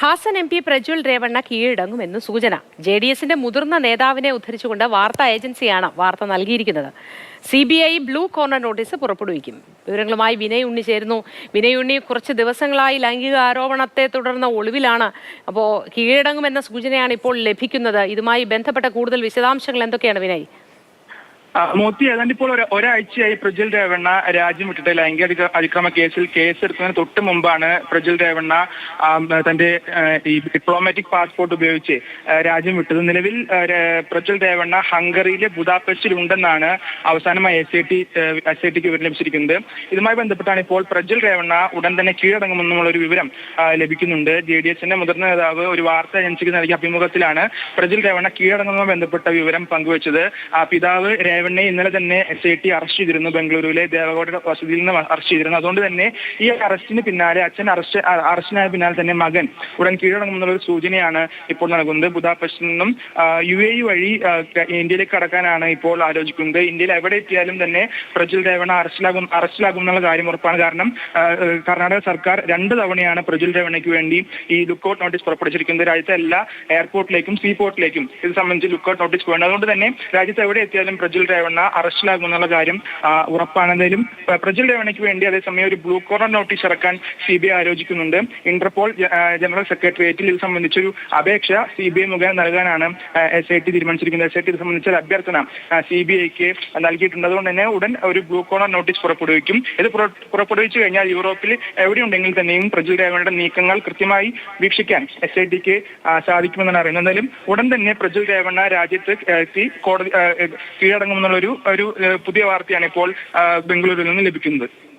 Haasan M P Prajwal Revanna കീഴടങ്ങുമെന്ന് സൂചന. JDSന്റെ മുതിർന്ന നേതാവിനെ ഉദ്ധരിച്ചുകൊണ്ട് വാർത്താ ഏജൻസിയാണ് വാർത്ത നൽകിയിരിക്കുന്നത്. CBI ബ്ലൂ കോർണർ നോട്ടീസ് പുറപ്പെടുവിക്കും. വിവരങ്ങളുമായി വിനയ് ഉണ്ണി ചേരുന്നു. വിനയ് ഉണ്ണി, കുറച്ച് ദിവസങ്ങളായി ലൈംഗിക ആരോപണത്തെ തുടർന്ന് ഒളിവിലാണ്. അപ്പോൾ കീഴടങ്ങുമെന്ന സൂചനയാണ് ഇപ്പോൾ ലഭിക്കുന്നത്. ഇതുമായി ബന്ധപ്പെട്ട കൂടുതൽ വിശദാംശങ്ങൾ എന്തൊക്കെയാണ് വിനയ്? മോത്തി, ഏതാണ്ട് ഇപ്പോൾ ഒരാഴ്ചയായി പ്രജ്വൽ രേവണ്ണ രാജ്യം വിട്ടിട്ട് ലൈംഗിക അതിക്രമ കേസെടുക്കുന്നതിന് തൊട്ട് മുമ്പാണ് പ്രജ്വൽ രേവണ്ണ തന്റെ ഈ ഡിപ്ലോമാറ്റിക് പാസ്പോർട്ട് ഉപയോഗിച്ച് രാജ്യം വിട്ടത്. നിലവിൽ പ്രജ്വൽ രേവണ്ണ ഹംഗറിയിലെ ബുദാപെസ്റ്റിൽ ഉണ്ടെന്നാണ് അവസാനമായി SITക്ക് വിവരം ലഭിച്ചിരിക്കുന്നത്. ഇതുമായി ബന്ധപ്പെട്ടാണ് ഇപ്പോൾ പ്രജ്വൽ രേവണ്ണ ഉടൻ തന്നെ കീഴടങ്ങുമെന്നുള്ള ഒരു വിവരം ലഭിക്കുന്നുണ്ട്. JDSന്റെ മുതിർന്ന നേതാവ് ഒരു വാർത്താ ഏജൻസിക്ക് നൽകിയ അഭിമുഖത്തിലാണ് പ്രജ്വൽ രേവണ്ണ കീഴടങ്ങുന്നതുമായി ബന്ധപ്പെട്ട വിവരം പങ്കുവച്ചത്. പിതാവ് രേവണ്ണയെ ഇന്നലെ തന്നെ SIT അറസ്റ്റ് ചെയ്തിരുന്നു. ബംഗളൂരുവിലെ ദേവഗൌഡ വസതിയിൽ നിന്ന് അറസ്റ്റ് ചെയ്തിരുന്നു. അതുകൊണ്ട് തന്നെ ഈ അറസ്റ്റിന് പിന്നാലെ അച്ഛൻ അറസ്റ്റിനായ പിന്നാലെ തന്നെ മകൻ ഉടൻ കീഴടങ്ങുമെന്നുള്ള ഒരു സൂചനയാണ് ഇപ്പോൾ നൽകുന്നത്. ബുദാപെസ്റ്റിൽ നിന്നും UAE വഴി ഇന്ത്യയിലേക്ക് കടക്കാനാണ് ഇപ്പോൾ ആലോചിക്കുന്നത്. ഇന്ത്യയിൽ എവിടെ എത്തിയാലും തന്നെ പ്രജ്വൽ രേവണ്ണ അറസ്റ്റിലാകും എന്നുള്ള കാര്യം ഉറപ്പാണ്. കാരണം കർണാടക സർക്കാർ 2 തവണയാണ് പ്രജ്വൽ രേവണ്ണയ്ക്ക് വേണ്ടി ഈ ലുക്കൌട്ട് നോട്ടീസ് പുറപ്പെടുവിച്ചിരിക്കുന്നത്. രാജ്യത്തെ എല്ലാ എയർപോർട്ടിലേക്കും സീപോർട്ടിലേക്കും ഇത് സംബന്ധിച്ച് ലുക്കൌട്ട് നോട്ടീസ് വേണം. അതുകൊണ്ട് തന്നെ രാജ്യത്ത് എവിടെ എത്തിയാലും പ്രജ്വൽ രേവണ്ണ അറസ്റ്റിലാകുമെന്നുള്ള കാര്യം ഉറപ്പാണ്. എന്തായാലും പ്രജ്വൽ രേവണ്ണയ്ക്ക് വേണ്ടി അതേസമയം ഒരു ബ്ലൂ കോർണർ നോട്ടീസ് ഇറക്കാൻ CBI ആലോചിക്കുന്നുണ്ട്. ഇന്റർപോൾ ജനറൽ സെക്രട്ടേറിയറ്റിൽ ഇത് സംബന്ധിച്ചൊരു അപേക്ഷ CBI മുഖേന നൽകാനാണ് SIT തീരുമാനിച്ചിരിക്കുന്നത്. SIT ഇത് സംബന്ധിച്ച അഭ്യർത്ഥന CBIക്ക് നൽകിയിട്ടുണ്ട്. അതുകൊണ്ട് തന്നെ ഉടൻ ഒരു ബ്ലൂ കോർണർ നോട്ടീസ് പുറപ്പെടുവിക്കും. ഇത് പുറപ്പെടുവിച്ചു കഴിഞ്ഞാൽ യൂറോപ്പിൽ എവിടെയുണ്ടെങ്കിൽ തന്നെയും പ്രജ്വൽ രേവണ്ണയുടെ നീക്കങ്ങൾ കൃത്യമായി വീക്ഷിക്കാൻ SITക്ക് സാധിക്കുമെന്നാണ് അറിയുന്നത്. എന്തായാലും ഉടൻ തന്നെ പ്രജ്വൽ രേവണ്ണ രാജ്യത്ത് എത്തി കീഴടങ്ങുമെന്നുള്ള ഒരു പുതിയ വാർത്തയാണ് ഇപ്പോൾ ബംഗളൂരുവിൽ നിന്ന് ലഭിക്കുന്നത്.